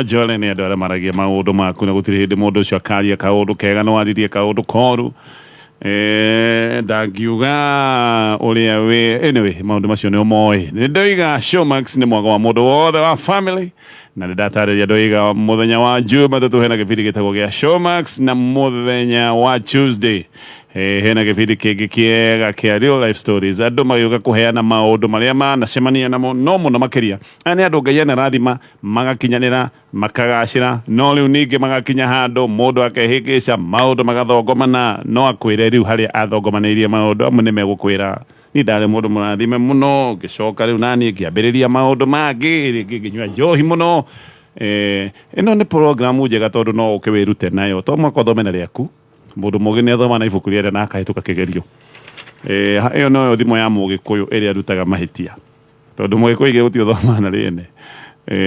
Jole nä andå arä a maragia maå ndå maku na gå tirä hä ndä må ndå å cio akaria kaå ndå kega no aririe kaå ndå koru ndangiuga å rä a wä anyway maå ndå macio nä o moä nä ndoiga Showmax nä mwaka wa må ndå wothe wa family na nä ndatarä ria ndoiga må thenya wa Jumatatu hena gä bindi gä tagwo gä a Showmax na må thenya wa Tuesday hena gä bindi kä ngä kĩega kĩa Real Life Stories andå magĩũka kũheana maũndũ marĩa manacemania namo no mũno makĩria aya nĩ andũ Ngai anarathima magakinyanĩra makagacĩra no rĩu ningĩ magakinya handũ mũndũ akehĩngĩca maũndũ magathongomana no akwĩre rĩu harĩa athongomanĩirie maũndũ amwe nĩ megũkwĩra ni ndarĩ mũndũ mũrathime mũno ngĩcoka rĩu naniĩ ngĩambĩrĩria maũndũ mangĩ rĩngĩ ngĩnyua njohi mũno ĩno nĩ programu njega tondũ no ũke wĩrute nayo to mwaka ũthome na rĩaku mũndũ mũgĩ nĩ athoma na ibuku rĩrĩa na akahĩtũka kĩgerio ĩyo no thimo ya mũgĩkũyũ ĩrĩa arutaga mahĩtia tondũ mũgĩkũyũ igĩ gũtirĩ ũthoma na rĩene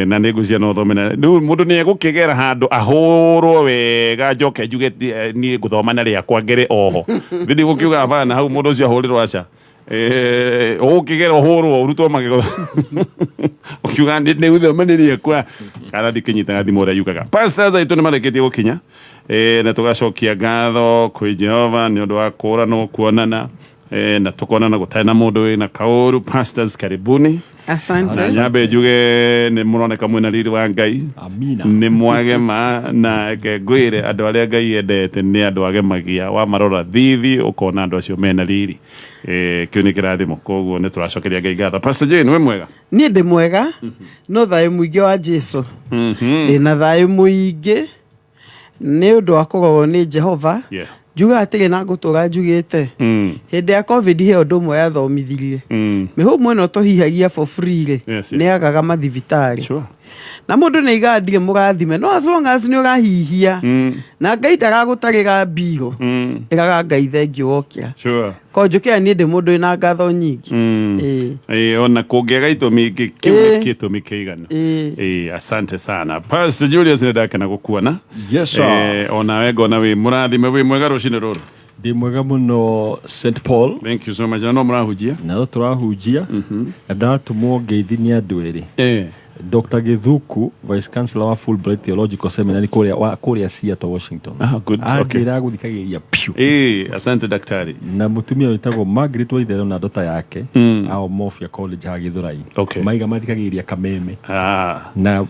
na nĩ ngũcia no thome na rĩu mũndũ nĩ egũkĩgera handũ ahũrwo wega njoke njuge niĩ ngũthoma na rĩakwa ngere oho thĩni gũkiuga bana hau mũndũ ũcio ahũrĩrwo aca ũgũkĩgera ũhũrwo ũrutwo magego ũkiuga nĩ gũthoma na rĩakwa kana ndikĩnyitaga thimo ũrĩa yugaga pastors aitũ nĩ marĩkĩtie gũkinya na tugacokia ngatho kwĩ Jehova nĩ ũndũ wa kũũranwo kuonana na tukonana gũtarĩ na mũndũ wĩna kaũru pastors karibuni asante nyambe njuge nĩ mũroneka mwĩna riri wa Ngai amina nĩ mwagema na ngwĩre andũ arĩa Ngai endete nĩ andũ agemagia wa marora thithi ũkona andũ acio mena riri kĩu nĩ kĩrathimo koguo nĩ tũracokeria Ngai ngatho Pastor Jane we mwega niĩ ndĩ mwega no thayũ mũingĩ wa Jesũ ndĩna thayũ mũingĩ nĩ ũndũ wa kũgorwo nĩ Jehova njuga atirĩ na ngũtũra njugĩte hĩndĩ ya COVID he ũndũ ũmwe yathomithirie mĩhũmũ ĩno tũhihagia for free rĩ nĩ agaga mathibitarĩ na mũndũ nĩ igandirĩ mũrathime no as long as nĩ ũrahihia na Ngai ndaragũtarĩra mbirũ ĩraga Ngai thengiũ wokĩra ko njũkĩra niĩ ndĩ mũndũ wĩna ngatho nyingĩ ona kũngĩaga itũmi kĩu gĩtũmi kĩigana asante sana Pastor Julius nĩ ndakena gũkuona yes sir ona ngona wĩ mũrathime wĩ mwega rũcinĩ rũrũ ndĩ mwega mũno St Paul thank you so much no mũrahunjia na tũrahunjia ndatumwo ngeithi nĩ andũ erĩ Dr. Githuku, Vice Chancellor wa Fulbright Theological Seminary Korea Seattle, Washington. Good. Okay. Agĩra gũthikagĩrĩria piu. Asante daktari. Na mũtumia wĩtagwo Margaret Waitherero na ndota yake ao Mofia College ha Gĩthũrai. Okay. Maiga mathikagĩrĩria kameme. Na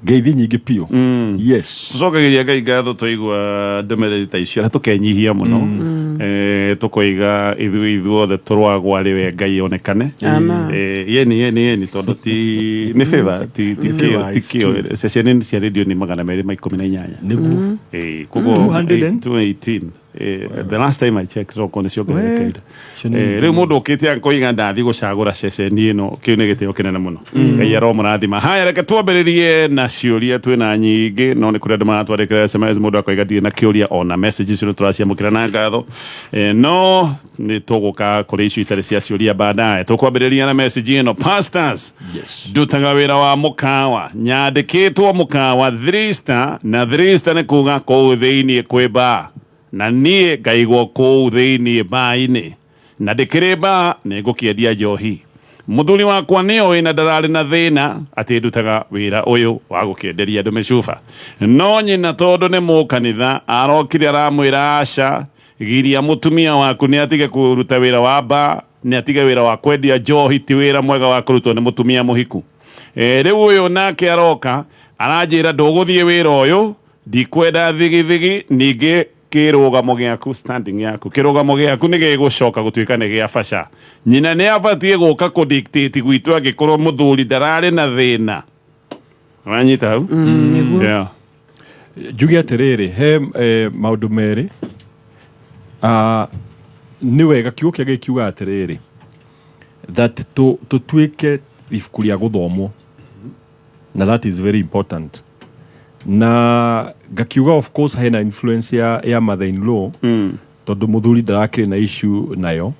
ngeithi nyingĩ piu. Yes. Tũcokagĩria Ngai ngatho tũigua ndũmĩrĩri ta icio na tũkenyihia mũno. Tũkoiga ithuothe tũrwagwo arĩ we Ngai onekane. Yeni tondũ ti nĩ favor ti kĩo ceceni cia radio nĩ 218 nĩguo koguo 218 the last time I checked roko nĩ ciongererekeire rĩu mũndũ ũkĩte akũiga ndathi gũcagũra ceceni ĩno kĩu nĩ gĩtĩo kĩnene mũno Ngai aromũrathima haya reke twambĩrĩrie na ciũria twĩna nyingĩ no nĩ kũrĩ andũ maratwandĩkĩra SMS mũndũ akoiga ndirĩ na kĩũria ona message icio tũraciamũkĩra na ngatho no nĩ tũgũka kũrĩ icio itarĩ cia ciũria baadaye tũkwambĩrĩria na message ĩno pastors ndutaga wĩra wa mũkawa nyandĩkĩtwo mũkawa 3 star na 3 star nĩ kuga kũu thĩinĩ kwĩ bar na niĩ ngaigwo kũu thĩinĩ bar-inĩ na ndĩkĩrĩ bar nĩ ngũkĩendia njohi mũthuri wakwa nĩ oĩ na ndararĩ na thĩna atĩ ndutaga wĩra ũyũ wa gũkĩenderia andũ mĩcuba no nyina tondũ nĩ mũkanitha arokire aramwĩra aca giria mũtumia waku nĩ atige kũruta wĩra wa bar nĩ atige wĩra wa kwendia njohi ti wĩra mwega wa kũrutwo nĩ mũtumia mũhiku rĩu ũyũ nake aroka aranjĩra ndũgũthiĩ wĩra ũyũ ndikwenda thigithigi ningĩ kĩrũgamo gĩaku standing yaku kĩrũgamo gĩaku nĩ gĩgũcoka gũtuĩka nĩ gĩa baca nyina nĩ abatiĩ gũka kũdictate gwitũ angĩkorwo mũthuri ndararĩ na thĩna wanyita hau njuge atĩrĩrĩ he maũndũ merĩ nĩ wega kiugo kĩa Ngai kiuga atĩrĩrĩ that tũtuĩke ibuku rĩa gũthomwo na that is very important na gakiuga of course hena influence ya mother in law tondũ mũthuri ndarakĩrĩ na issue nayo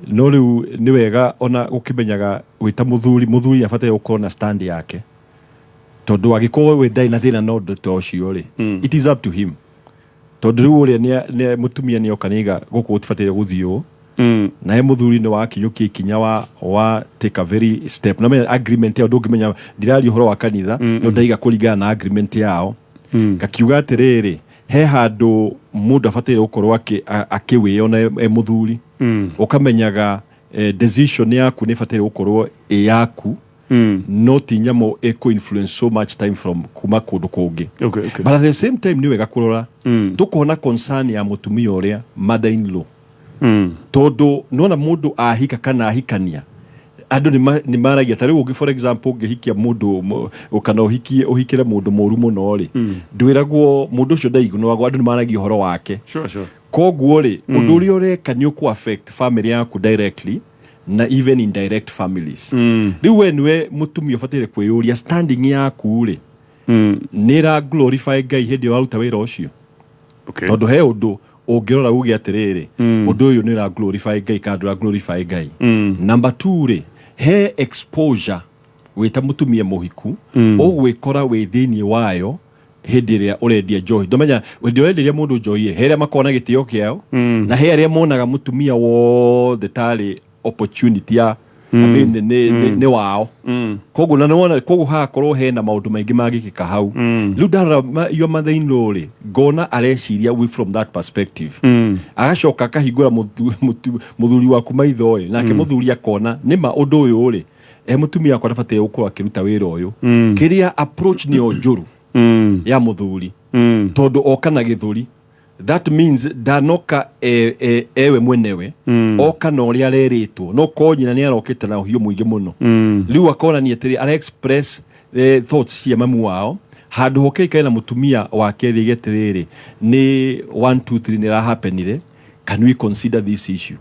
no rĩu nĩ wega ona ũkĩmenyaga wĩta mũthuri abatie gũkorwo na stand yake tondũ agĩkorwo we ndai na thĩna no ndeto ũcio rĩ it is up to him tondũ rĩu ũrĩa nĩ mũtumia nĩ oka nĩga gũkũ ũtibatĩire gũthiĩ na he muthuri ni wa kinyuki ikinya wa take a very step na me agreement ya ndungimenya ndirari horo wa kanitha no ndaiga kuringana na agreement yao gakiuga atiriri he handu mundu abatire gukorwo akiwiona e muthuri ukamenyaga decision yaku ni batire gukorwo yaku no ti nyamo eco influence so much time from kuma kundu kungi but at the same time ni wega kurora tukona concern ya mutumia uria mother in law todo nona mundu ahika kana ahikania andu ni maragia tari ugi for example ngihikia mundu ukana uhikire mundu moru muno ri ndwiragwo mundu ucio ndaigunagwo andu ni maragia horo wake sure koguo ri undu uri ureka ni ku affect family yaku directly na even indirect families riu we niwe mutumia ubatire kwiyuria standing yaku ri nira glorify Ngai hindi waruta wira ucio tondu he undu ungirora ugi atiriri undu uyu nira glorify Ngai kana glorify Ngai number 2 ri he exposure wita mutumia muhiku ugwikora withini wayo hindi iria urendia njohi ndomenya wendi urendia mundu njohi he ria makona gitio kiao na he ria monaga mutumia wothe tari opportunity ya ne wao kogu na nona kogu hakorwo hena maundu maingi magikika hau riu ndara yo mother in law ri ngona areciria we from that perspective agacoka kahingura muthuri waku maitho nake muthuri akona nima undu uyu ri mutumia akona batire gukora kiruta wira uyu kiria approach ni onjuru ya muthuri tondu okana githuri that means danoka ewe mwenewe oka no ria reritwo no konyina ni arokite na hiyo muingi muno riu akona ni atiri ara express thoughts cia mamu wao handu hokeika na mutumia wake rigetiriri ni 1 2 3 ni ra happenire can we consider this issue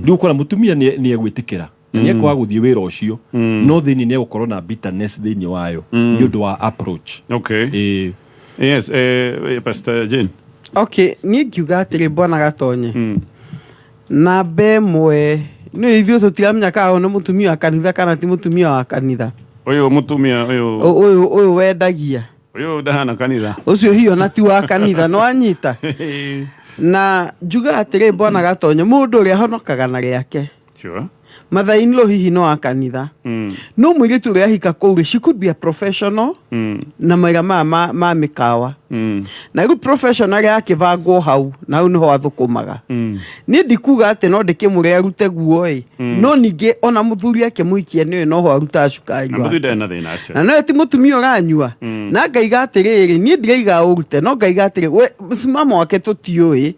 riu kona mutumia ni egwitikira ni ekwa guthie wira ucio no thini ni gukorwo na bitterness thini wayo ni undu wa approach yes Pastor Jane. Okay, ni ngiuga atiri bwana gatonye na bemwe ni ithio tutiramenya kana no mutumia wa kanitha kana ti mutumia wa kanitha uyu mutumia uyu wendagia uyu ndahana kanitha ucio hiyo na ti wa kanitha no anyita na njuga atiri bwana gatonye mundu uri honokaga na riake sure mother in law hihi no wa kanitha no mwiritu uri ahika kouri she could be a professional na maiga ma mikawa na igu professional yake vangwo hau na hau niho athukumaga ni ndikuga ati no ndikimure arute guo no ninge ona muthuri yake muikie ni no ho aruta cukari wa na no ti mutumia uranyua na ngaiga atiriri ni ndigaiga urute no ngaiga atiri we msimamo wake tutioi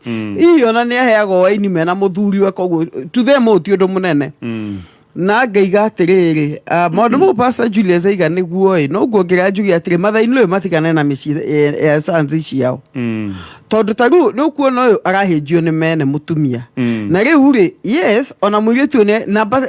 iyo na ni aheago waini mena muthuri wa koguo to them uti undu munene na ngaiga atiriri maundu mu Pastor Julius aiga niguo no guongerera njugi atiri mother in law matikane na mici ya sanzi ciao tondu taru no kuona uyu arahinjio ni mene mutumia na riu ri yes ona muiritu ne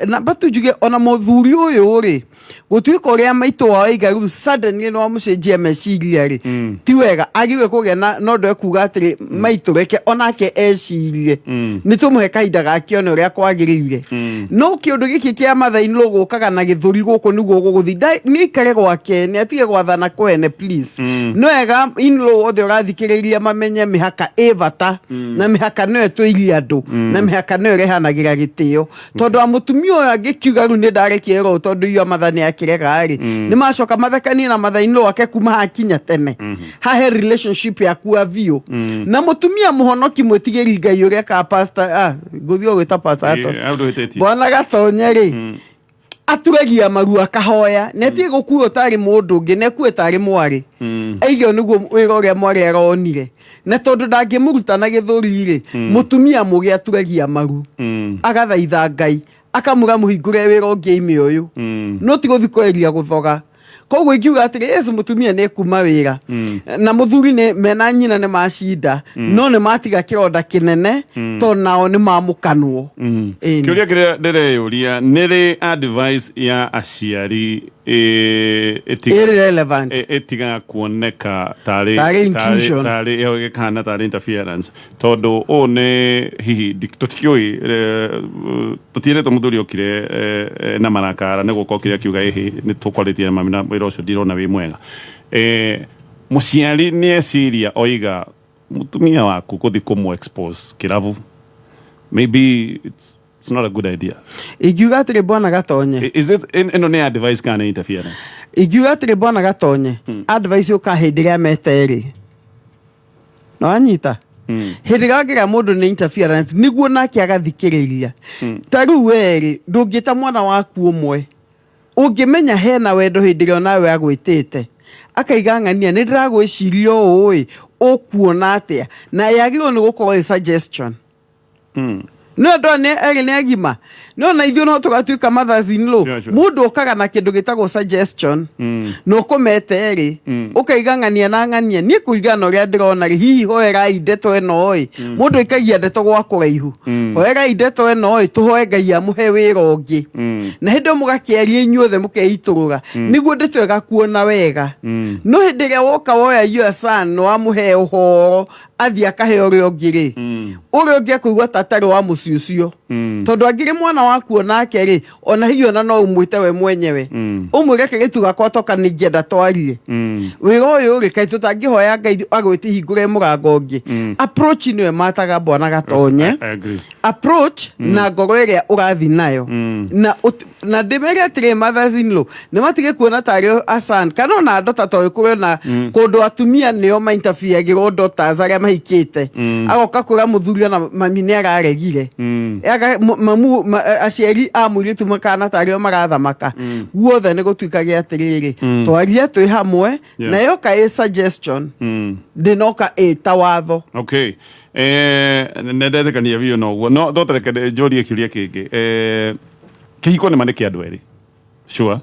na batu njuge ona muthuri uyu ri gutuika uria maito wao igaru suddenly no amucenjia meciria ri ti wega agiwe kugena no ndo ekuga atiri maito reke onake ecirie ni tumuhe kahinda gakione uria kwagirire no kiundu giki kia mother in law gukaga na githuri guku niguo guguthi ni kare gwake ni atige gwathana kwene please no ega in law othe urathikiriria mamenye mihaka evata na mihaka no etwiria andu na mihaka no rehanagira gitio tondu amutumia uyu agikiuga ru ni ndarekiero tondu iyo mother ni akirega ari ni macoka mathekani na mother in law wake kuma hakinya tene hahe relationship yaku avio na mutumia muhonoki mwetigiri Ngai uria ka pastor guthio gwita pastor ato bwana gatonye ri aturegia maru akahoya netie gukuo tari mundu ngi nekue tari mwari aigio niguo wira uria mwari aronire na tondu ndangimuruta na githuri ri mutumia mugi aturegia maru agathaitha Ngai akamuga muhingure wira ungi ime uyu no ti guthikoeria guthoga koguo ingiuga atiri Yesu mutumia ne kuma wira na muthuri ne mena nyina ne macinda no ne matiga kironda kinene to nao ne mamukanwo kiuria kiria ndireyuria niri advice ya aciari irrelevant etiga kuoneka tari kana tari interference tondu one hihi tutikioi tutire to muthuri okire na marakara ne gukokiria kiuga hihi ni tukwalitia mamina wira ucio ndirona wi mwega muciari ni esiria oiga mutumia waku kuthi kumu expose kiravu maybe it's It's not a good idea. Igiuga atire bwana gatonye. Is it ino ne advice kana interference? Igiuga atire bwana gatonye. Advice yoka hediria meteri. No anyita. Hediria gira mundu ne interference niguo nake agathikiriria. Taru weri ndungita mwana waku umwe. Ungimenya hena wendo hediria nawe agwitite. Akaigangania ni ndiragwiciria oi okuona atia na yagirwo ni gukorwo suggestion. No ndone eri agima no na ithio no tugatuika mothers in law mundu okaga na kindu gitagwo suggestion no komete eri ukaigangania na ngania ni kuigana ria ndirona hihi hoera indeto eno oi mundu ikagia ndeto gwa kuraihu hoera indeto eno oi tuhoe Ngai amuhe wira ungi na hindo mugakiaria inyuothe mukeiturura niguo ndeto igakuona wega no hindiria woka woya your son no amuhe uhoro athia kahe urio ngiri urio ngi kuigwa tatari wa muciucio tondu angire mwana waku onake ri ona hiyo na no umwite we mwenyewe umwire kigitu gakwa toka ningienda twarie wira uyu ri kai tutangihoya Ngai agwiti hingure murango ngi approach niwe mataga bwana gatonye approach na ngoro iria urathi nayo na ndimere atire mothers in law ne matige kuona tario asan kana na ndota to kuwe na kundu atumia nio ma interfere giro ndota zaria mahikite agoka kura muthuri na mami ne araregire mamu aciari amuritu makana tario magathamaka guothe ne gutuikagia atiriri twaria twi hamwe na yoka a suggestion ndinoka tawatho. Okay. Nedete kania vio no dotre ke jori kiuria kingi kihiko ne maneke andu eri sure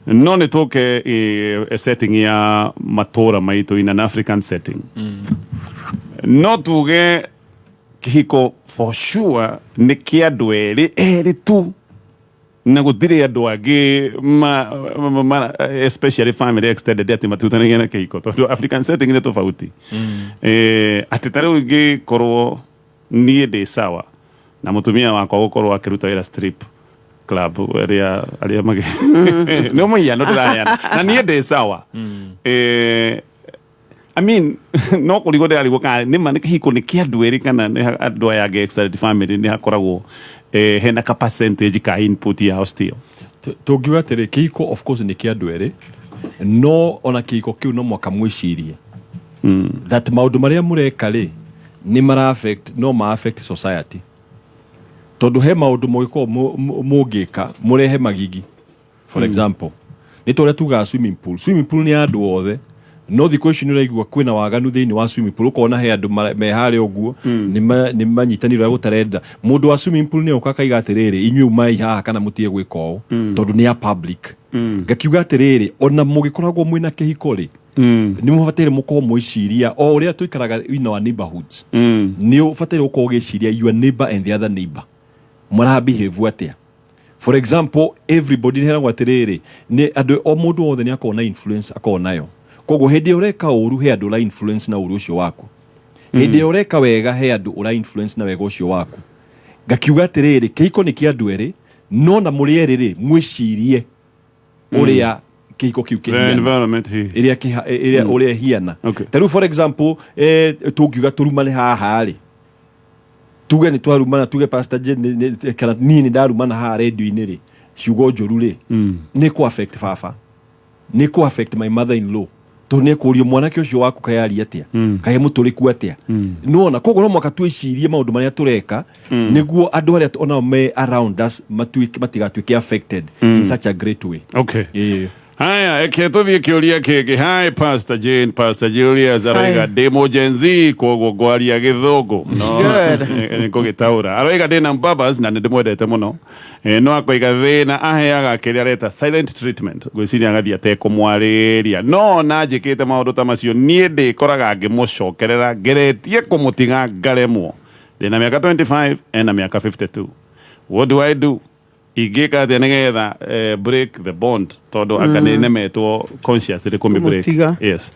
no ne toke a setting ya matora maitu in an African setting no tuge kihiko for sure ne kia andu eri tu na gutire andu agi especially family extended ati matutana na kihiko to African setting ne tofauti atitare ugi korwo nie de sawa na mutumia wako gukorwo akiruta wira strip club aria mage no moya no draya na nie de sawa I mean no kuligo de aligo ka ni man kihiko ni kia dueri kana ne andu ya ge extended family ni hakoragwo hena ka percentage ka input ya still tugiwa tere kihiko of course ni kia dueri no ona kihiko kiu no mwaka mwicirie that maundu maria mureka ri ni mara affect no ma affect society tondu he maundu moiko mugika murehe magigi for example ni toria tuga swimming pool ni andu othe no the question iraigwa kwina waganu thiini wa swimming pool ukona he andu me hare oguo ni manyitaniro gutarenda mundu wa swimming pool ni ukakaiga atiriri inyu mai haha kana mutie gwika o tondu ni a public ngakiuga atiriri ona mugikoragwo mwina kihiko ri ni mufatire muko mwiciria o uria tuikaraga in our neighborhoods ni ufatire uko ugiciria your neighbor and the other neighbor mara behave atia. For example, everybody hera gwatiriri ni andu o mundu othe ni akona influence akona nayo kogo hedi ureka uru he andu la influence na uru ucio waku hedi ureka wega he andu ura influence na wega ucio waku ngakiuga atiriri kihiko ni kia andu eri no na muri eriri mwicirie uria kihiko kiu kihia environment iria uria hiana taru for example tugiuga turumane haha ri tuge ni twarumana tuge pastor Jen kana nini ndarumana ha radio-ini ri ciugo njuru ri ni ku affect fafa ni ku affect my mother in law to ne kurio mwanake ucio waku kayari atia kaye muturiku atia no na kogo no mwaka twicirie maundu maria tureka niguo andu aria ona me around us matigatuike affected in such a great way. Okay. Haya, tuthie kiuria kingi. Hi Pastor Jane, Pastor Julius aroiga demo Gen Z kogo gwaria githungu no niko gitaura aroiga ndina mbabas na ndimwendete muno no akoiga thina aheaga kiria reta silent treatment gwiciria ngathia ateko mwariria no na njikite maundu ta macio nie ndikoraga ngimucokerera ngeretie kumutiga ngaremwo ndina miaka 25 ena miaka 52. What do I do? Igeka de negetha break the bond todo akanene metwo conscious rikumi break. Yes.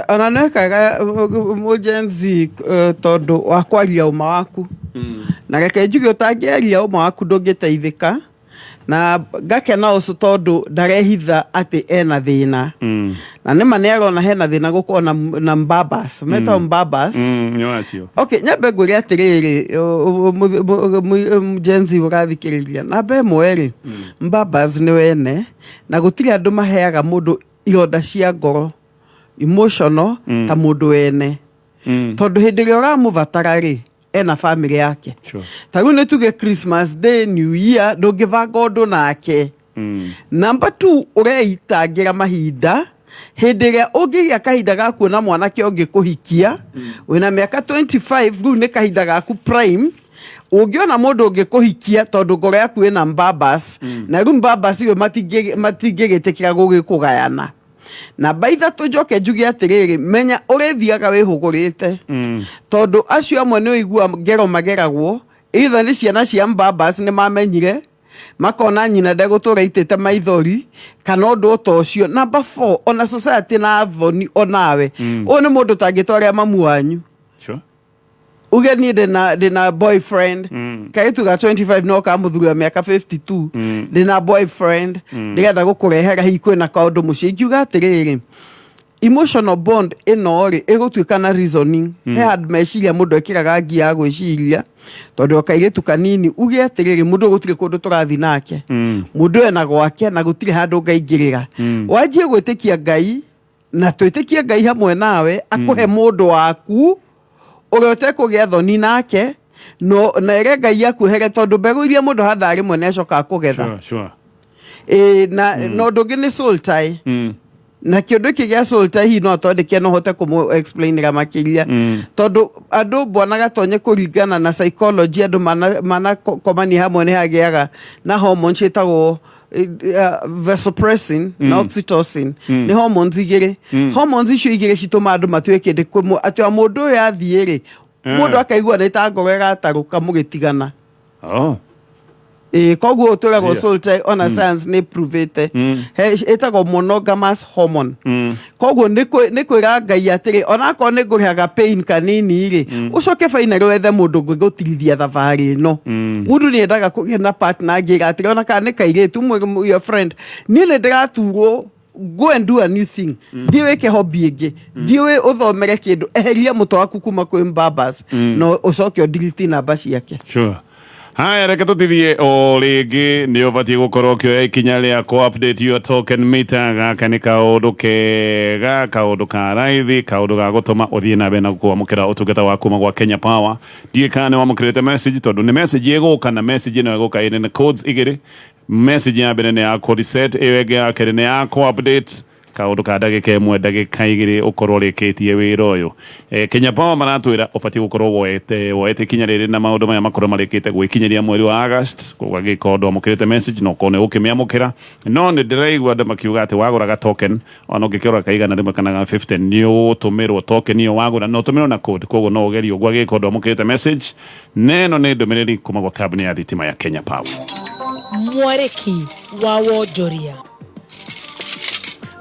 Ona nekaga mojenzi todo wakwaria uma waku na reke njuge utangiaria uma waku ndungiteithika na ngakena ucu tondu ndarehitha ati ena thina na nima ni arona hena thina guko na mbabas meta mbabas okay nyabe ngwire atiriri mujenzi urathikiriria na be mweri mbabas ni wene na gutiri andu maheaga mundu ironda cia ngoro emotional ta mundu wene tondu hindi ria uramuvatara ri ena family yake tagu ne tuge Christmas Day New Year ndungivanga undu nake number 2 ureitangira mahinda hindi ria ungigia kahinda ga kuona mwanake ungikuhikia wina miaka 25 riu ni kahinda gaku prime ungiona mundu ungikuhikia tondu ngoro yaku ina mbabas na riu mbabas iyo matingigitikira gugikugayana na baitha tujoke njugi atiriri menya urithiaga wihugurite tondu acio amwe ni uigua ngero mageragwo either ni ciana cia mbabas ni mamenyire makona nyina ndegutura itete maithori kana undu utocio. Number 4 ona society na thoni onawe ni mundu tangitwaria mamu wanyu uge ni ndina boyfriend kaitu ga 25 no ka muthuri wa miaka 52 ndina boyfriend ndigenda gukurehera hiko na kaundu muci ngiuga atiriri emotional bond ino-ri igutuika na reasoning he had meciria mundu ekiraga ngia gwiciria tondu okairitu kanini uge atiriri mundu gutire kundu turathi nake mundu ena gwake na gutire handu ngaingirira wajie gwitikia Ngai na twitikie Ngai hamwe nawe akuhe mundu waku urote kugia thoni nake no na ere Ngai akuhere tondu mbegu iria mundu handari mwene coka kugetha na no ndungi ni soul tie na kĩndũ kĩgĩa soul tie hi no tondeke no hote kumu explain ga makiria tondu andu bwana gatonye kuringana na psychology andu mana komani hamwe ni hagiaga na hormones citagwo vasopressin na oxytocin ni hormones igire hormones icio igire cituma andu matuike ndikumu atwa mundu yathiire mundu akaigua nita ngoro gataruka mugitigana koguo uturagwo soul tie on science ni provete itago monogamous hormone koguo ni kwira Ngai atiri onako ni ngurihaga pain kanini ri ucoke final wethe mundu ngigutirithia thabari no mundu ni endaga kugia na partner ngira atiri onaka ni kairitu your friend ni ndiraturwo go and do a new thing diwe ke hobby ege diwe uthomere kindu eheria muto waku kuma kwi mbabas no ucoke delete namba ciake Haya, reke tutithie o rĩngĩ nĩ ũbatiĩ gũkorwo ũkĩoya ikinya rĩa ku-update your token meter. Gaka nĩ kaũndũ kega, kaũndũ ka raithi, kaũndũ ga gũtũma ũthiĩ na mbere na kwamũkĩra ũtungata wa kuma gwa Kenya Power. Ndiĩ kana nĩ wamũkĩrĩte message tondũ nĩ message ĩgũka na message ĩno ĩgũka ĩrĩ na codes igĩrĩ. Message ya mbere nĩ ya code set, ĩyo ĩngĩ ya kerĩ nĩ ya ku-update kaundu ka ndagika imwe ndagika igiri ukorwo rikitie wira uyu. Kenya Power maratwira ubati gukorwo woete kinya riri na maundu maya makorwo marikite gwikinyeria mweri wa August kwa gikondo amukirite message no kone ukimiamukira no ni ndiraigwa andu makiuga ati waguraga token ona ngikirora kaigana rimwe kana 50 ni utumirwo token iyo wagura no tumirwo na code koguo no ugerio gwa gikondo amukirite message neno ni ndumiriri kuma gwa cabinet ya thitima ya Kenya Power. Mwareki wa Wonjoria.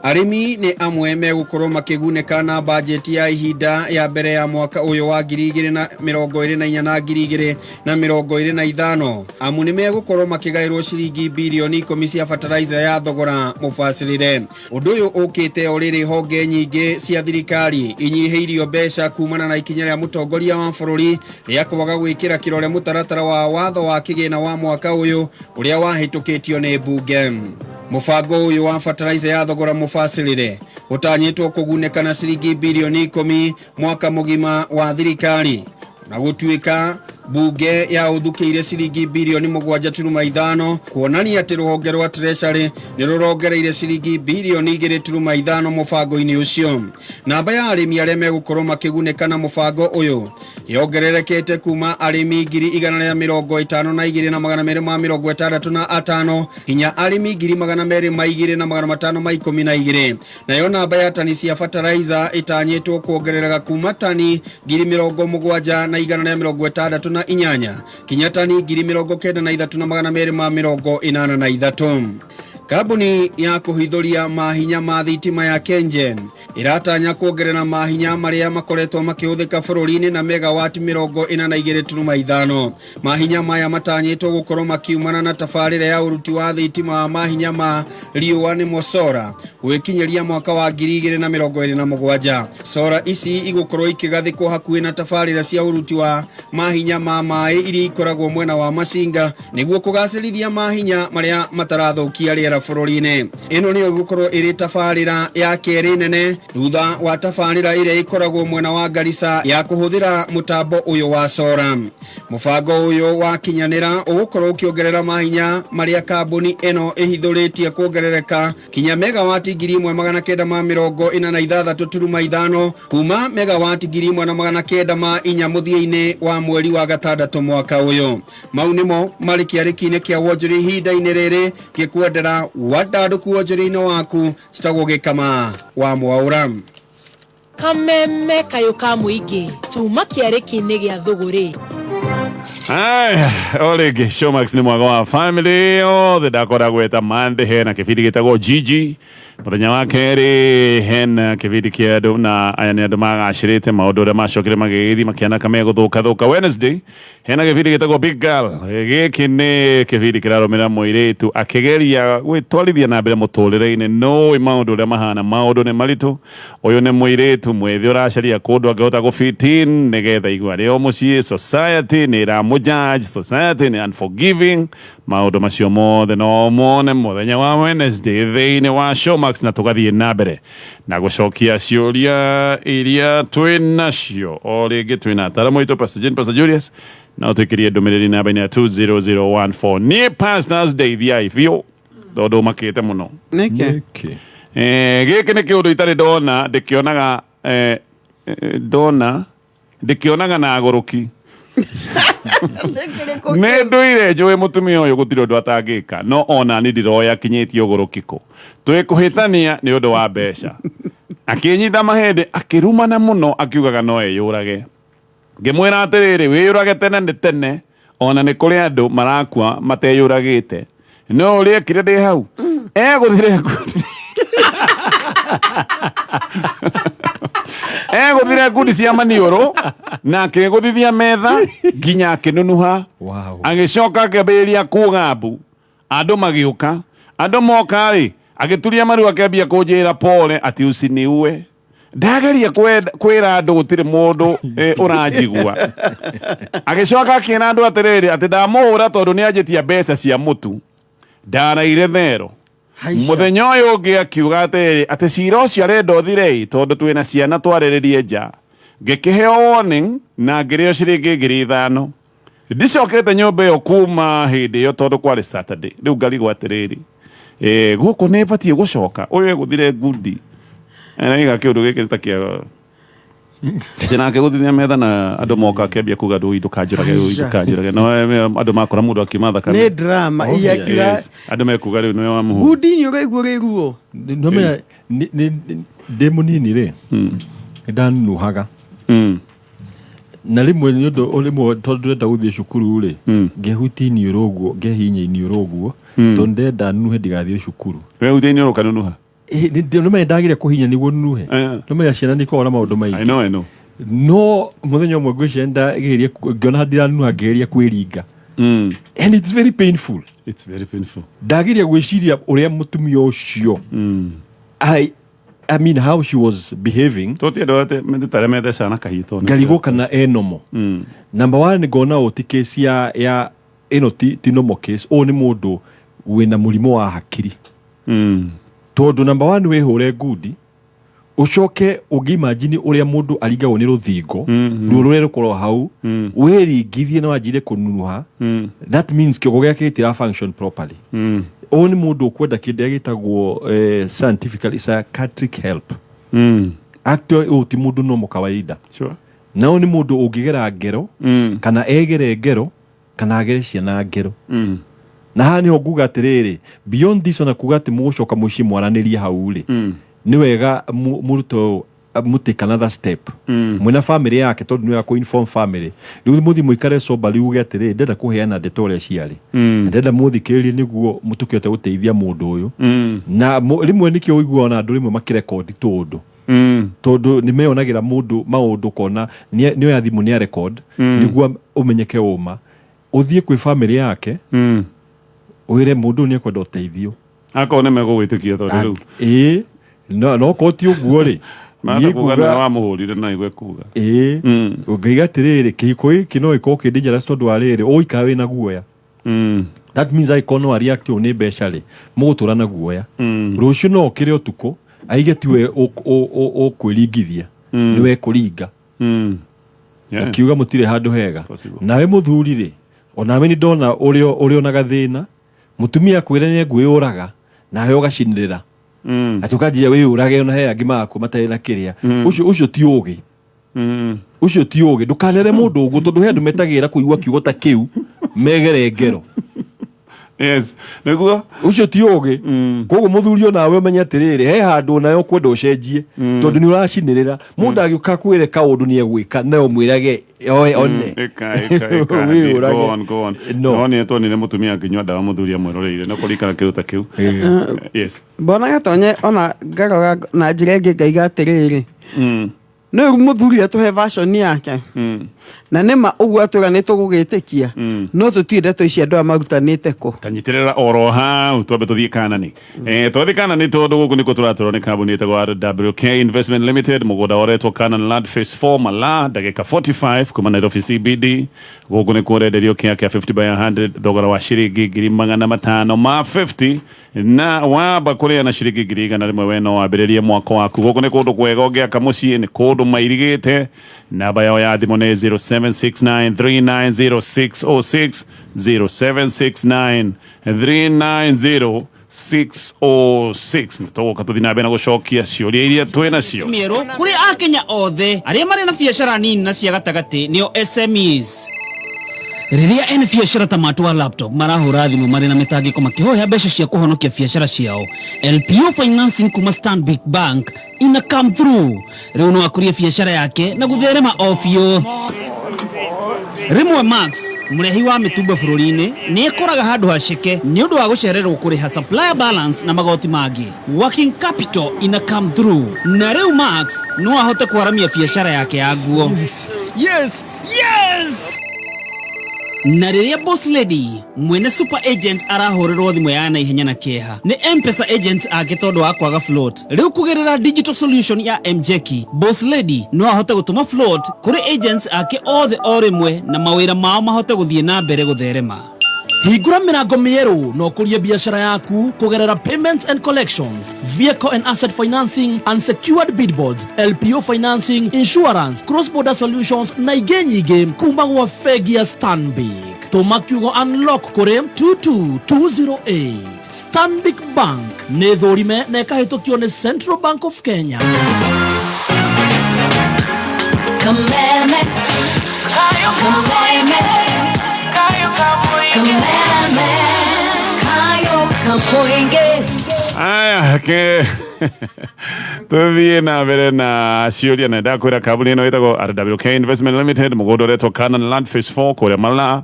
Arimi ni amwe megukorwo makiguneka na budget ya ihinda ya mbere ya mwaka uyu wa 2024 na 2025. Amu ni megukorwo makigairwo ciringi bilioni 10 cia fertilizer ya thogora mubacirire. Undu uyu ukite oriri honge nyingi cia thirikari inyihiirio mbeca kumana na ikinya ria mutongoria wa bururi ria kubaga gwikira kirore mutaratara wa watho wa kigina wa mwaka uyu uria wahitukitio ni bunge. Mufango uyu wa fertilizer ya thogora mufacirire utanyitwo kuguneka na ciringi bilioni 10 mwaka mugima wa thirikari na gutuika bunge ya uthukiire ciringi bilioni 7.5 kuonania ati ruhonge rwa treasury ni rurongereire ciringi bilioni 2.5 mufango-ini ucio. Namba ya arimi aria megukorwo makiguneka na mufango uyu yongererekete kuma arimi 152,265 hinya arimi 202,512. Nayo namba ya tani cia fertilizer itanyitwo kuongerereka kuma tani 70,163 kinya tani 93,283. Kambuni ya kuhithuria mahinya ma thitima ya KenGen iratanya kuongerera mahinya maria makoretwo makihuthika bururi-ini na megawati 42.5. Mahinya maya matanyitwo gukorwo makiumana na tabarira ya uruti wa thitima wa mahinya ma riua ni solar gwikinyeria mwaka wa 2027. Solar ici igukorwo ikigathikwo hakuhi na tabarira cia uruti wa mahinya ma mai iria ikoragwo mwena wa Masinga niguo kugacirithia mahinya maria matarathukia riera bururi-ini. Ino niyo igukorwo iri tabarira ya keri nene thutha wa tabarira iria ikoragwo mwena wa Garissa ya kuhuthira mutambo uyu wa solar. Mubango uyu wa kinyanira ugukorwo ukiongerera mahinya maria kambuni ino ihithuritie kuongerereka kinya megawati 1946.5 kuma megawati 1904 muthia-ini wa mweri wa gatandatũ mwaka uyu. Mau nimo mari kiariki-ini kia wonjori ihinda-ini riri gikwendera wadanduku wonjori-ini waku citagwo gikama wa Mwaura. Kameme kayo ka muingi tuma kiariki-ini gia thuguri. Olege Showmax ni mwaga wa family the dakora gweta mande hena kifidi gitagwo Gigi muthenya wa keri hena kifidi kia andu na aya ni andu magacirite maundu ria macokire magigithi makiana kame guthuka Wednesday hena kifidi gitagwo Big Girl giki ni kifidi kirarumira muiritu akigeria gwitwarithia na mbere muturire-ini no maundu ria mahana maundu ni maritu uyu ni muiritu mwethi uracaria kundu angihota gufitin nigetha igwa rio mucii society ni judge society ni unforgiving maundu macio mothe no mone muthenya wa Wednesday thiini wa Showmax na tugathie na mbere na gucokia ciuria iria twinacio o ringi twina taramo itu Pastor Julius na tukirie ndumiriri namba-ini ya 20014 ni Pastors Day thia ifio tondu makite muno niki giki ni kiundu itari ndona ndikionaga na aguruki ne nduire njui mutumia uyu gutiri undu atangika no ona ni ndiroya kinyitie ugurukiko twikuhitania ni undu wa mbeca akinyitha mahende akirumana muno akiugaga no eyurage ngimwira atiriri wiyurage tene ona ni kuri andu marakua mateyuragite no uri ekire ndi hau eguthire guthire ngundi cia manioro na akiguthithia metha nginya akinunuha agicoka akiambiria kugambu andu magiuka andu moka ri agituria maru akiambia kunjira pole ati usiniue ndageria kwira andu gutiri mundu uranjigua agicoka akiena andu atiriri ati ndamuhura tondu ni anjitia mbeca cia mutu ndaraire thero muthenya uyu ungi akiuga atiri ati cira ucio arenda uthire tondu twina ciana twariririe nja ngikiheo warning na ngirio ciringi 5,000 ndicokete nyumba iyo kuma hindi iyo tondu kwari Saturday riu ngarigwo atiriri guku ni batie gucoka uyu eguthire ngundi na iga kiundu giki takia tina ke guthithia metha na andu moka akiambia kuga ndu idukanjurage no andu makora mundu akimatha kana ni drama iya andu mekuga riu niwe wa muhu ngundi ni uraigua riruo no me demonini ri ndanuhaga na rimwe ni undu rimwe tondu ndenda guthie cukuru ri ngehutini uroguo ngehinya-ini uroguo tondu ndenda nuhe ndigathie cukuru we uthini urukanunuha no me ndagiria kuhinya niguo nuhe no me ciana ni kora maundu maingi I know no muthenya umwe ngwicenda ngiria ngiona ndiranuha ngiria kwiringa and it's very painful ndagiria gwiciria uria mutumia ucio I mean how she was behaving totiendote mendutare methe sana kahito ngarigo kana enomo number 1 ngona oti case ya eno ti normal case o ni mundu wina murimo wa hakiri tondu number 1 wehure ngudi ucoke ugimagine uria mundu arigagwo ni ruthingo rurure rukorwo hau wiringithie na wanjire kununuha that means kiogo giake gitira function properly o ni mundu ukwenda kindu gitagwo scientifically psychiatric help actually uti mundu no mukawaida sure na o ni mundu ungigera ngero kana egere ngero kana agere ciana ngero na hani nguga atiriri beyond this ona kuga ati mugucoka muci mwaranirie hau ri ni wega muruto take another step mwena family yake tondu ni yako inform family riu muthi muikare soba riu getire ndenda kuheana ndeto ria ciari ndenda muthi kiri niguo mutukiote guteithia mundu uyu na rimwe nikio uigua ona andu rimwe makirecord tundu tondu ni meonagira mundu maundu kona ni oya thimu ni record niguo umenyeke uma uthie kwi family yake uire mundu ni ekwenda uteithio akone megugwitikia tondu riu no koti uguo ri Mata kugana wa muhurire na igwe kuga. Ugiga tiriri kiko kino iko kidijara tondu ariri o ikawe na guoya. That means I kono react on beshale. Mugutura na guoya. Rucio no kire utuko aigetiwe o kwirigithia. Niwe kuringa. Akiuga mutire handu hega. Nawe muthuri ri onawe ni ndona urio na gathina mutumia kwira ni ngwiyuraga nawe ugacinirira. Atukajia we urage ona he angi maku matari na kiria ucio ti ugi ucio ti ugi ndukanere mundu ugu tondu he andu metagira kuigua kiugo ta kiu megere ngero yes niguo ucio ti ugi koguo muthuri onawe menye atiriri he handu nayo kwenda ucenjie tondu ni uracinirira mundu agiuka kwire kaundu ni egwika nayo mwirage oe one go on no ni toni ne mutumia kinywa dawa muthuri amweroreire no kurikana kiuta kiu yes bona gatonye ona ngaroga na njira ingi ngaiga atiriri no muthuri atuhe version yake na nema ugu atura nitugugitikia no tutire to ici andu amarutanite ko tanyitirira oroha utwabe tuthie Kanani tuthie Kanani tondu guku niko turatoro ni kambuni itagwo WK Investment Limited mugoda oretwo Canaan Land Phase 4 Mala ndagika 45 kuma Nairobi CBD guku niko renderio kia 50 by 100 thogora wa shiringi 550 na wamba kuria na shiringi 100 weno wambiririe mwako waku guku ni kundu kwega ngiaka mucii ni kundu mairigite namba yao ya thimu ni 0769390606 0769390606 nitoka tuthinabe na gucokia ciuria iria twina cio miero kuri akenya othe aria mari na biashara nini na cia gatagati nio SMEs riria ene biashara ta matwa laptop marahura thimu mari na mitangiko makihoya mbeca cia kuhonokia biashara ciao LPO financing kuma Stanbic Bank ina come through riu no akurie biashara yake na gutherema ofio Rimwe Max murehi wa mitumba bururi-ini ni ekoraga handu hacike ni undu wa gucererwo kuriha supplier balance na magoti mangi working capital ina come through na riu Max no ahote kuharamia biashara yake ya nguo yes na riria boss lady mwene super agent arahorerwo thimu ya na ihenya na kieha ni M-Pesa agent ake tondu wa kwaga float riu kugerera digital solution ya MJeki boss lady no ahote gutuma float kuri agents ake othe orimwe na mawira mao mahote guthie na mbere gutherema hingura mirango mieru no kuria biashara yaku kugerera payments and collections vehicle and asset financing unsecured billboards LPO financing insurance cross border solutions na igenyi game kumba gwa fegi ya Stanbic tomakiugo unlock kore 22208 Stanbic Bank ne thorime na kahitokio ne Central Bank of Kenya Kameme kayo kamoinge aya ke tuthie na mbere na ciuria na ndakwira kambuni ino itagwo WK Investment Limited mugodo retwo Canaan Land Phase 4 kuria Mala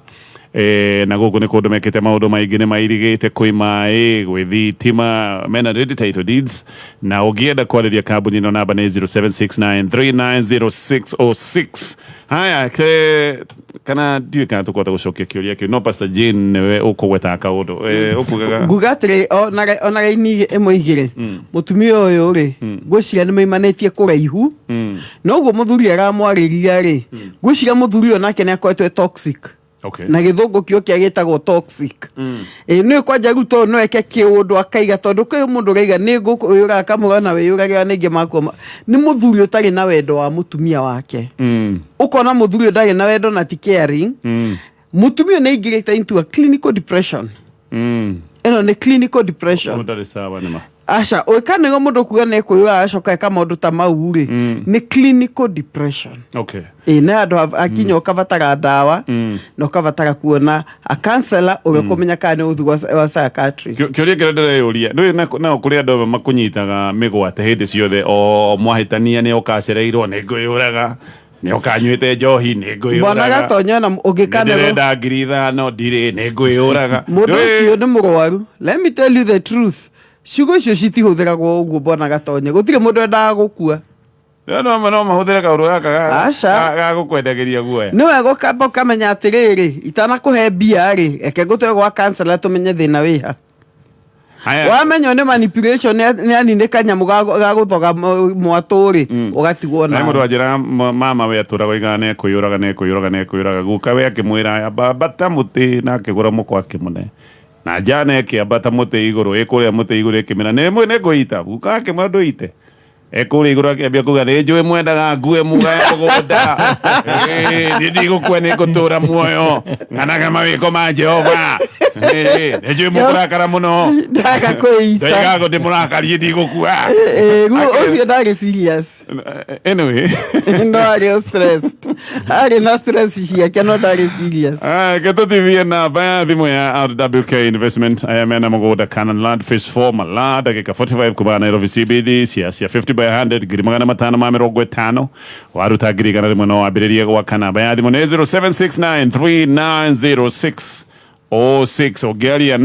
na guku ni kundu mekite maundu maingi ni mairigite kwi mai gwi thitima mena ready title deeds na ugienda kwariria kambuni ino namba ni 0769390606 haya ke kana ndiwe kana tukwata gucokia kiuria kiu no Pastor Jane niwe ukugweta kaundu ukugaga ngugatire ona gaini emwe igire mutumia uyu ri ngwiciria ni maimanetie kuraihu no guo muthuri aramwariria ri ngwiciria muthuri onake ni akoetwe toxic okay na githungu kio kia gitagwo toxic ni kwanja ruto no eke kiundu akaiga tondu kwi mundu gaiga ni ngukuyura kamugana we yuraga ningi makoma ni muthuri utari na wendo wa mutumia wake ukona muthuri ndari na wendo na ti caring mutumia ni ingirite into a clinical depression eno ni clinical depression ndari sawa nima aca oikane go mundu kuga ne kuyura acoka eka maundu ta mau ri ni clinical depression. Okay. Na andu akinya ukavatara ndawa na ukavatara kuona a counselor ugekumenya kana uthi wa psychiatrist. Kyoria kirendere yuria no kuri andu makunyitaga migwate hindi ciothe o mwahitania ni ukacereirwo ni nguyuraga ni ukanyuite njohi ni nguyuraga bona gatonyo na ugikane ndenda ngiri 5 ndire ni nguyuraga mundu ucio ni mugwaru. Let me tell you the truth, ciugo icio citihuthiragwo uguo bona gatonyo, gutire mundu endaga gukua. No mahũthĩre kaũndũ gaka ga gũkwendageria guoya. Nĩ wega ũkamba ũkamenya atĩrĩrĩ, itanakũhe mbia-rĩ, reke ngũtware gwa counselor tũmenye thĩna wĩha. Wamenya nĩ manipulation nĩ anine kanyamũ ga gũthoga mwatũ-rĩ, ũgatigwo na. Mũndũ anjĩra mama we atũraga nekũiyũraga guka we akĩmwĩra mbata mũtĩ na akĩgũra mũkwa akĩmũne. Na njana ĩkĩambata mũtĩ igũrũ, ĩkũrĩa mũtĩ igũrũ ĩkĩmĩra nĩ ngũita, guka akĩmwĩra ndũite. Ekuri iguru akiambia kuga ni njui mwendaga ngue mugae mugunda ndi gukue ni gutura muoyo ng'anaga mawiko ma Jehova ni njui mukurakara muno ndaga kuita ndaga ndi murakari ndi gukua ucio ndari serious anyway no ari stressed ari na stress ciake no ndari serious getuthithie namba ya thimu ya RWK Investment ayamena mugunda Canaan Land Phase 4 Malaa dakika 45 kuma Nairobi CBD ciacia 50 by 100 ngiri 550 waruta ngiri 100 no wambiririe gwaka namba ya thimu ni 0769390606 ongearia